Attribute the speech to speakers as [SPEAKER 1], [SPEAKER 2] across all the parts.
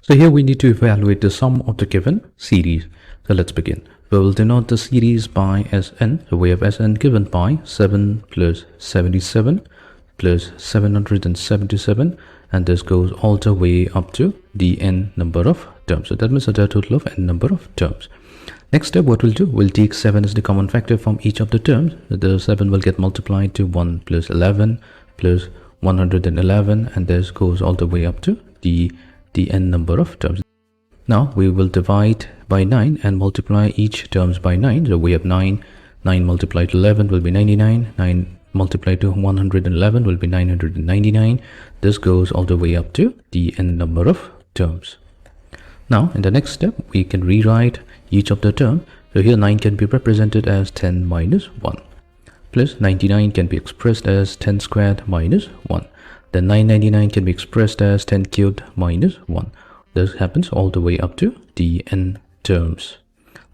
[SPEAKER 1] So here we need to evaluate the sum of the given series. So let's begin. We will denote the series by Sn. So we have Sn given by 7 plus 77 plus 777, and this goes all the way up to the n number of terms. So that means a total of n number of terms. Next step, what we'll do, we'll take 7 as the common factor from each of the terms. The 7 will get multiplied to 1 plus 11 plus 111, and this goes all the way up to the n number of terms. Now we will divide by 9 and multiply each terms by 9. So we have 9 multiplied to 11 will be 99, 9 multiplied to 111 will be 999. This goes all the way up to the n number of terms. Now in the next step, we can rewrite each of the terms. So here 9 can be represented as 10 minus 1, plus 99 can be expressed as 10 squared minus 1. Then 999 can be expressed as 10 cubed minus 1. This happens all the way up to the n terms.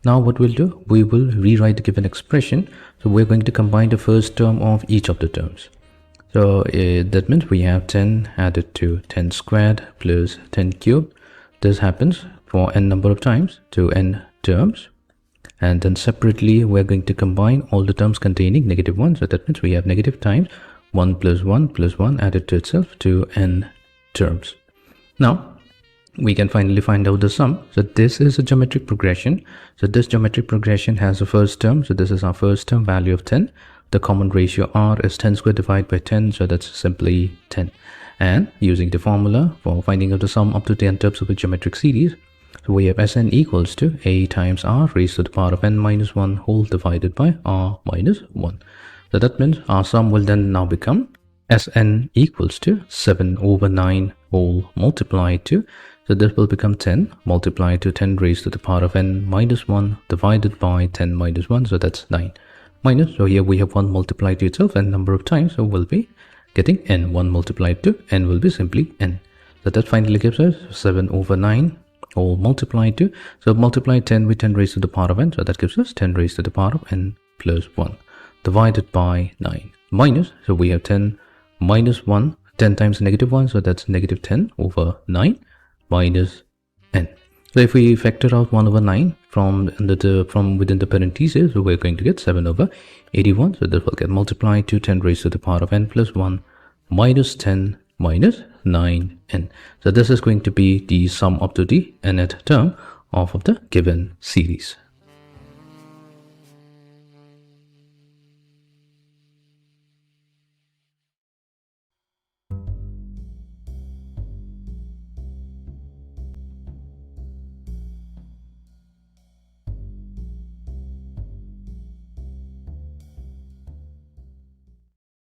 [SPEAKER 1] Now what we'll do, we will rewrite the given expression. So we're going to combine the first term of each of the terms. So that means we have 10 added to 10 squared plus 10 cubed. This happens for n number of times to n terms. And then separately, we're going to combine all the terms containing negative 1. So that means we have negative times 1 plus 1 added to itself to n terms. Now, we can finally find out the sum. So this is a geometric progression. So this geometric progression has a first term. So this is our first term value of 10. The common ratio r is 10 squared divided by 10. So that's simply 10. And using the formula for finding out the sum up to the n terms of a geometric series, so we have Sn equals to a times r raised to the power of n minus 1 whole divided by r minus 1. So that means our sum will then now become Sn equals to 7 over 9 whole multiplied to, so this will become 10 multiplied to 10 raised to the power of n minus 1 divided by 10 minus 1, so that's 9. Minus, so here we have 1 multiplied to itself n number of times, so we'll be getting n. 1 multiplied to n will be simply n. So that finally gives us 7 over 9 whole multiplied to, so multiply 10 with 10 raised to the power of n, so that gives us 10 raised to the power of n plus 1 divided by 9 minus, so we have 10 minus 1, 10 times negative 1, so that's negative 10 over 9 minus n. So if we factor out 1 over 9 from within the parentheses, so we're going to get 7 over 81, so this will get multiplied to 10 raised to the power of n plus 1 minus 10 minus 9n. So this is going to be the sum up to the nth term of the given series.